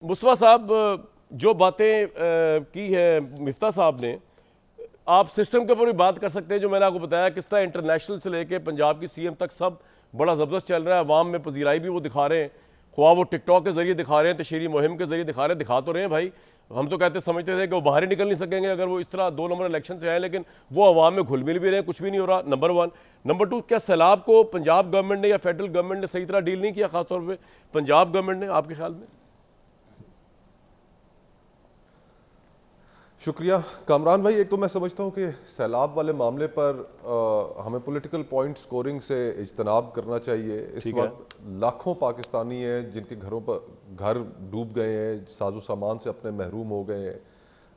मुस्तफ़ा साहब, जो बातें की है मिफ्ता साहब ने, आप सिस्टम के ऊपर भी बात कर सकते हैं। जो मैंने आपको बताया किस तरह इंटरनेशनल से लेके पंजाब की सीएम तक सब बड़ा ज़बरदस्त चल रहा है। अवाम में पजीराई भी वो दिखा रहे हैं, ख्वाह वो टिकटॉक के जरिए दिखा रहे हैं, तशहरी मुहिम के जरिए दिखा रहे हैं। दिखा तो रहे हैं भाई, हम तो कहते समझते थे कि वो बाहर ही निकल नहीं सकेंगे अगर वो इस तरह 2 नंबर इलेक्शन से आए, लेकिन वो अवाम में घुल मिल भी रहे हैं, कुछ भी नहीं हो रहा। नंबर 1। नंबर 2, क्या सैलाब को पंजाब गवर्नमेंट ने या फेडरल गवर्नमेंट ने सही तरह डील नहीं किया, खासतौर पर पंजाब गवर्नमेंट ने, आपके ख्याल में? शुक्रिया कामरान भाई। एक तो मैं समझता हूँ कि सैलाब वाले मामले पर हमें पॉलिटिकल पॉइंट स्कोरिंग से इज्तनाब करना चाहिए। इस वक्त लाखों पाकिस्तानी हैं जिनके घरों पर घर डूब गए हैं, साजो सामान से अपने महरूम हो गए हैं,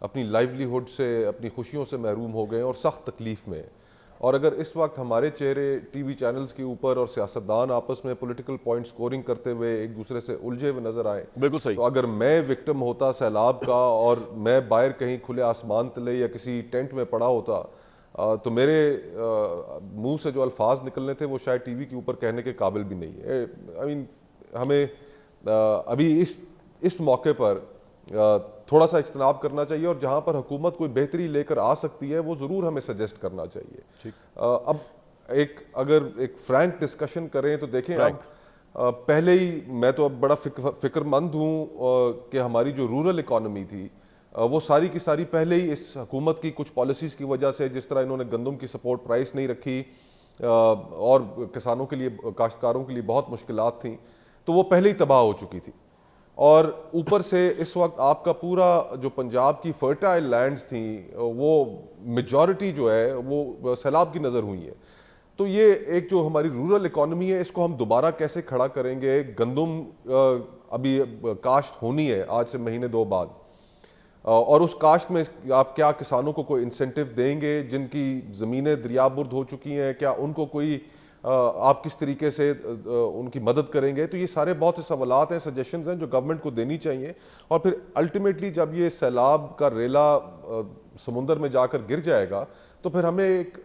अपनी लाइवलीहुड से, अपनी खुशियों से महरूम हो गए हैं और सख्त तकलीफ़ में। और अगर इस वक्त हमारे चेहरे टीवी चैनल्स के ऊपर और सियासतदान आपस में पॉलिटिकल पॉइंट स्कोरिंग करते हुए एक दूसरे से उलझे हुए नजर आए, बिल्कुल सही। तो अगर मैं विक्टिम होता सैलाब का और मैं बाहर कहीं खुले आसमान तले या किसी टेंट में पड़ा होता, तो मेरे मुंह से जो अल्फाज निकलने थे वो शायद टीवी के ऊपर कहने के काबिल भी नहीं है। आई मीन हमें अभी इस मौके पर थोड़ा सा इज्तनाब करना चाहिए और जहाँ पर हुकूमत कोई बेहतरी लेकर आ सकती है वो ज़रूर हमें सजेस्ट करना चाहिए। ठीक। अब अगर एक फ्रैंक डिस्कशन करें तो देखें, अब पहले ही मैं तो अब बड़ा फिक्रमंद हूँ कि हमारी जो रूरल इकॉनमी थी वो सारी की सारी पहले ही इस हुकूमत की कुछ पॉलिसीज़ की वजह से, जिस तरह इन्होंने गंदम की सपोर्ट प्राइस नहीं रखी और किसानों के लिए, काश्तकारों के लिए बहुत मुश्किलात थी, तो वो पहले ही तबाह हो चुकी थी। और ऊपर से इस वक्त आपका पूरा जो पंजाब की फर्टाइल लैंड्स थी वो मेजॉरिटी जो है वो सैलाब की नज़र हुई है। तो ये एक जो हमारी रूरल इकॉनमी है इसको हम दोबारा कैसे खड़ा करेंगे? गंदम अभी काश्त होनी है आज से महीने 2 बाद, और उस काश्त में आप क्या किसानों को कोई इंसेंटिव देंगे? जिनकी ज़मीनें दरियाबुर्द हो चुकी हैं, क्या उनको कोई आप किस तरीके से उनकी मदद करेंगे? तो ये सारे बहुत से सवालात हैं, सजेशंस हैं जो गवर्नमेंट को देनी चाहिए। और फिर अल्टीमेटली जब ये सैलाब का रेला समुंदर में जाकर गिर जाएगा तो फिर हमें एक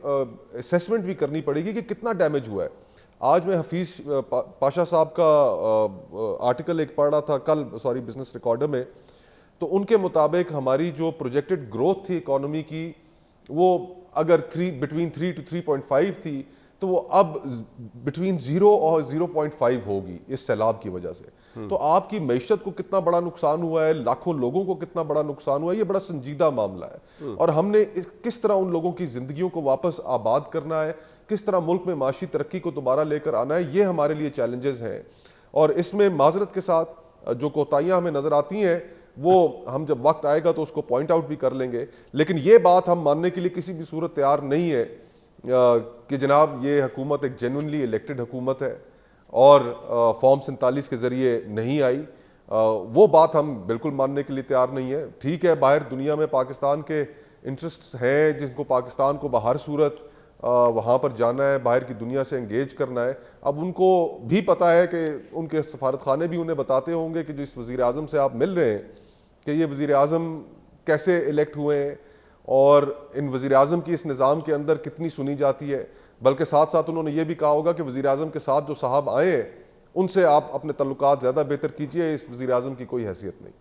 असेसमेंट भी करनी पड़ेगी कि कितना डैमेज हुआ है। आज मैं हफीज़ पाशा साहब का आर्टिकल एक पढ़ रहा था कल, सॉरी, बिजनेस रिकॉर्डर में, तो उनके मुताबिक हमारी जो प्रोजेक्टेड ग्रोथ थी इकोनॉमी की वो अगर बिटवीन 3 to 3.5 थी, तो वो अब बिटवीन 0 और 0.5 होगी इस सैलाब की वजह से। तो आपकी मैशत को कितना बड़ा नुकसान हुआ है, लाखों लोगों को कितना बड़ा नुकसान हुआ है, ये बड़ा संजीदा मामला है। और हमने किस तरह उन लोगों की जिंदगियों को वापस आबाद करना है, किस तरह मुल्क में माशी तरक्की को दोबारा लेकर आना है, ये हमारे लिए चैलेंजेस हैं। और इसमें माजरत के साथ जो कोताहियां हमें नजर आती हैं वो हम जब वक्त आएगा तो उसको पॉइंट आउट भी कर लेंगे। लेकिन ये बात हम मानने के लिए किसी भी सूरत तैयार नहीं है कि जनाब ये हुकूमत एक जेन्युइनली इलेक्टेड हुकूमत है और फॉर्म 47 के ज़रिए नहीं आई। वो बात हम बिल्कुल मानने के लिए तैयार नहीं है। ठीक है, बाहर दुनिया में पाकिस्तान के इंटरेस्ट्स हैं जिनको पाकिस्तान को बाहर सूरत वहाँ पर जाना है, बाहर की दुनिया से एंगेज करना है। अब उनको भी पता है कि उनके सफारत खाने भी उन्हें बताते होंगे कि जिस वज़ीर आज़म से आप मिल रहे हैं कि ये वज़ीर आज़म कैसे इलेक्ट हुए हैं और इन वज़ीर आज़म की इस निज़ाम के अंदर कितनी सुनी जाती है। बल्कि साथ साथ उन्होंने ये भी कहा होगा कि वज़ीर आज़म के साथ जो साहब आए हैं उनसे आप अपने तल्लुकात ज़्यादा बेहतर कीजिए, इस वज़ीर आज़म की कोई हैसियत नहीं।